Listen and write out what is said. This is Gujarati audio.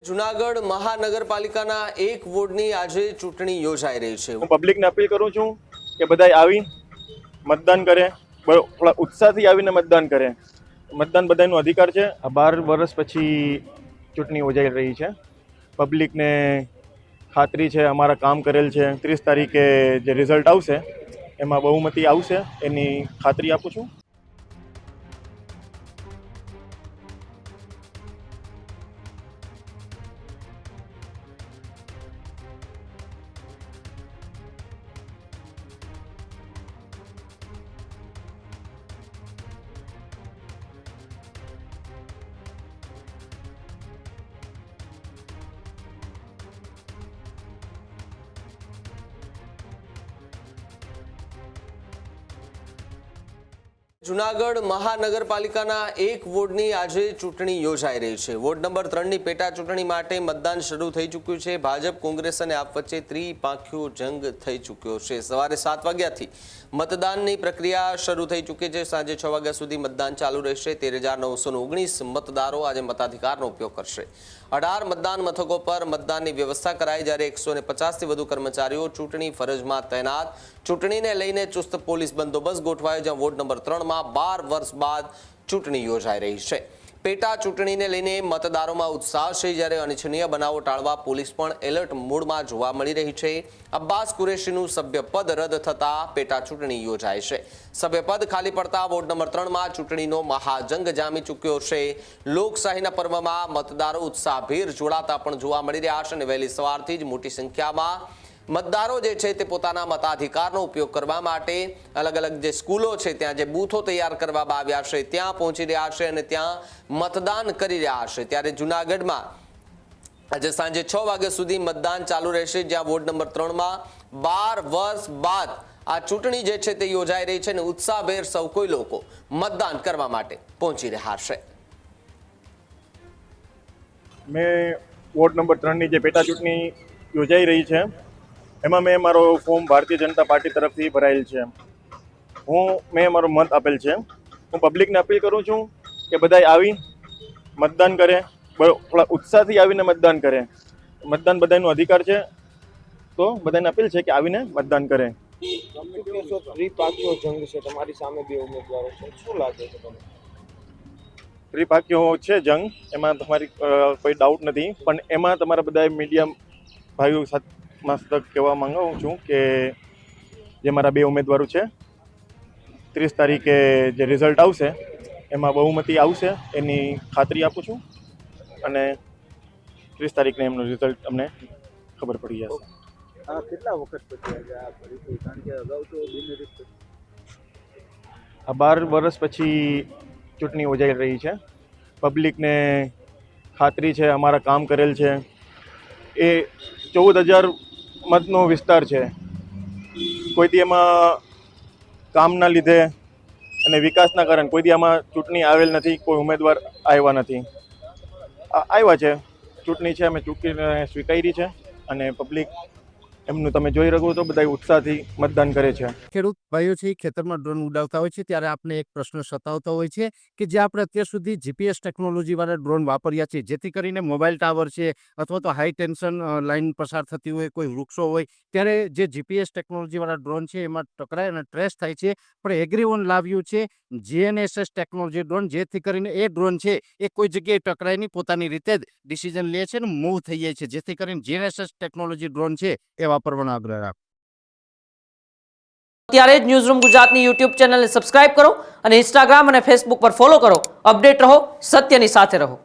જૂનાગઢ મહાનગરપાલિકાના એક વોર્ડની આજે ચૂંટણી યોજાઈ રહી છે। હું પબ્લિકને અપીલ કરું છું કે બધાય આવી મતદાન કરે, થોડા ઉત્સાહથી આવીને મતદાન કરે। મતદાન બધાનો અધિકાર છે। 12 વર્ષ પછી ચૂંટણી યોજાઈ રહી છે। પબ્લિકને ખાતરી છે, અમારા કામ કરેલ છે। 30 તારીખે જે રિઝલ્ટ આવશે એમાં બહુમતી આવશે એની ખાતરી આપું છું। જૂનાગઢ મહાનગરપાલિકાના એક વોર્ડની આજે ચૂંટણી યોજાઈ રહી છે। વોર્ડ નંબર 3ની પેટા ચૂંટણી માટે મતદાન શરૂ થઈ ચૂક્યું છે। ભાજપ કોંગ્રેસ અને આપ વચ્ચે ત્રિપાંખીયો જંગ થઈ ચૂક્યો છે। સવારે 7 વાગ્યાથી મતદાનની પ્રક્રિયા શરૂ થઈ ચૂકી છે। સાંજે 6 વાગ્યા સુધી મતદાન ચાલુ રહેશે। 13,919 મતદારો આજે મતાધિકારનો ઉપયોગ કરશે। 18 મતદાન મથકો પર મતદાનની વ્યવસ્થા કરાઈ, જ્યારે 150થી વધુ કર્મચારીઓ ચૂંટણી ફરજમાં તૈનાત। ચૂંટણીને લઈને ચુસ્ત પોલીસ બંદોબસ્ત ગોઠવાયો, જ્યાં વોર્ડ નંબર 3માં 12 વર્ષ બાદ ચૂંટણી યોજાઈ રહી છે। પેટા ચૂંટણીને લઈને મતદારોમાં ઉત્સાહ છે, જ્યારે અનિચ્છનીય બનાવો ટાળવા પોલીસ પણ એલર્ટ મોડમાં જોવા મળી રહી છે। અબ્બાસ કુરેશીનું સભ્યપદ રદ થતા પેટા ચૂંટણી યોજાય છે। સભ્યપદ ખાલી પડતા વોર્ડ નંબર 3માં ચૂંટણીનો મહાજંગ જામી ચૂક્યો છે। લોકશાહીના પર્વમાં મતદારો ઉત્સાહભેર જોડાતા પણ જોવા મળી રહ્યા છે અને વહેલી સવારથી જ મોટી સંખ્યામાં મતદારો જે છે તે પોતાના મતાધિકારનો ઉપયોગ કરવા માટે અલગ અલગ જે સ્કૂલો છે ત્યાં જે બૂથો તૈયાર કરવામાં આવ્યા છે ત્યાં પહોંચી રહ્યા છે અને ત્યાં મતદાન કરી રહ્યા છે। ત્યારે જૂનાગઢમાં આજે સાંજે 6 વાગ્યા સુધી મતદાન ચાલુ રહેશે, જ્યાં વોર્ડ નંબર 3માં 12 વર્ષ બાદ આ ચૂંટણી જે છે તે યોજાઈ રહી છે અને ઉત્સાહભેર સૌ કોઈ લોકો મતદાન કરવા માટે પહોંચી રહ્યા છે। મેં વોર્ડ નંબર 3ની જે પેટા ચૂંટણી યોજાઈ રહી છે એમાં મેં મારો ફોર્મ ભારતીય જનતા પાર્ટી તરફથી ભરાયેલ છે। મેં મારો મત આપેલ છે। હું પબ્લિકને અપીલ કરું છું કે બધાય આવી મતદાન કરે, થોડા ઉત્સાહથી આવીને મતદાન કરે। મતદાન બધાનો અધિકાર છે, તો બધાને અપીલ છે કે આવીને મતદાન કરે। ત્રિપાંખીયો જંગ છે, તમારી સામે બે ઉમેદવારો છે, શું લાગે છે તમને? ત્રિપાંખીયો છે જંગ, એમાં તમારી કોઈ ડાઉટ નથી, પણ એમાં તમારા બધા મીડિયા ભાઈઓ સાથે કહેવા માંગુ છું કે જે મારા બે ઉમેદવારો છે 30 તારીખે જે રિઝલ્ટ આવશે એમાં બહુમતી આવશે એની ખાતરી આપું છું અને 30 તારીખને એમનું રિઝલ્ટ અમને ખબર પડી જશે। કેટલા વખત પછી આ ફરીથી, કારણ કે અગાઉ તો બિનહરીફ 12 વર્ષ પછી ચૂંટણી યોજાઈ રહી છે। પબ્લિકને ખાતરી છે, અમારા કામ કરેલ છે। એ 14,000 મતનો વિસ્તાર છે। કોઈથી એમાં કામના લીધે અને વિકાસના કારણે કોઈથી આમાં ચૂંટણી આવેલ નથી, કોઈ ઉમેદવાર આવ્યા નથી। આવ્યા છે, ચૂંટણી છે, અમે ચૂંટણીને સ્વીકારી છે અને પબ્લિક એમનું તમે જોઈ રહ્યો તો બધા ઉત્સાહથી મતદાન કરે છે। ખેડૂત ભાઈઓ છે ખેતરમાં ડ્રોન ઉડાવતા હોય છે, ત્યારે આપણે એક પ્રશ્ન સતાવતો હોય છે કે જે આપણે અત્યાર સુધી જીપીએસ ટેકનોલોજી વાળા ડ્રોન વાપર્યા છે, જેથી કરીને મોબાઈલ ટાવર છે અથવા તો હાઈ ટેન્શન લાઈન પસાર થતી હોય, કોઈ વૃક્ષો હોય, ત્યારે જે જીપીએસ ટેકનોલોજી વાળા ડ્રોન છે એમાં ટકરાય અને ટ્રેસ થાય છે। પણ એગ્રીવન લાવ્યું છે જીએનએસએસ ટેકનોલોજી ડ્રોન, જેથી કરીને એ ડ્રોન છે એ કોઈ જગ્યાએ ટકરાય નહીં, પોતાની રીતે જ ડિસિઝન લે છે અને મૂવ થઈ જાય છે, જેથી કરીને જીએનએસએસ ટેકનોલોજી ડ્રોન છે એ વાપરવાનો આગ્રહ રાખો। અત્યારે જ ન્યૂઝરૂમ ગુજરાતની યુટ્યુબ ચેનલને સબસ્ક્રાઇબ કરો અને ઇન્સ્ટાગ્રામ અને ફેસબુક પર ફોલો કરો। અપડેટ રહો, સત્યની સાથે રહો।